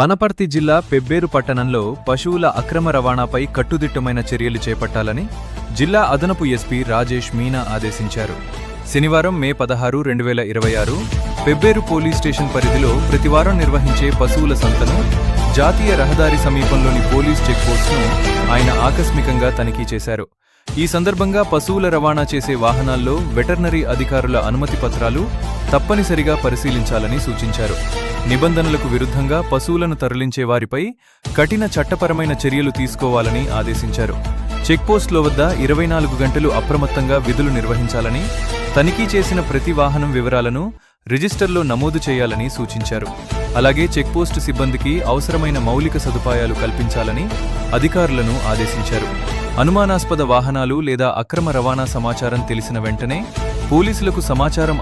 వనపర్తి జిల్లా పెబ్బేరు పట్టణంలో పశువుల అక్రమ రవాణాపై కట్టుదిట్టమైన చర్యలు చేపట్టాలని జిల్లా అదనపు ఎస్పీ రాజేష్ మీనా ఆదేశించారు. శనివారం మే 16, 2026 పెబ్బేరు పోలీస్ స్టేషన్ పరిధిలో ప్రతివారం నిర్వహించే పశువుల సంతను, జాతీయ రహదారి సమీపంలోని పోలీస్ చెక్పోస్ట్ను ఆయన ఆకస్మికంగా తనిఖీ చేశారు. ఈ సందర్భంగా పశువుల రవాణా చేసే వాహనాల్లో వెటర్నరీ అధికారుల అనుమతి పత్రాలు తప్పనిసరిగా పరిశీలించాలని సూచించారు. నిబంధనలకు విరుద్ధంగా పశువులను తరలించే వారిపై కఠిన చట్టపరమైన చర్యలు తీసుకోవాలని ఆదేశించారు. చెక్పోస్టుల వద్ద 24 గంటలు అప్రమత్తంగా విధులు నిర్వహించాలని, తనిఖీ చేసిన ప్రతి వాహనం వివరాలను రిజిస్టర్లో నమోదు చేయాలని సూచించారు. అలాగే చెక్పోస్టు సిబ్బందికి అవసరమైన మౌలిక సదుపాయాలు కల్పించాలని అధికారులను ఆదేశించారు. అనుమానాస్పద వాహనాలు లేదా అక్రమ రవాణా సమాచారం తెలిసిన వెంటనే పోలీసులకు సమాచారం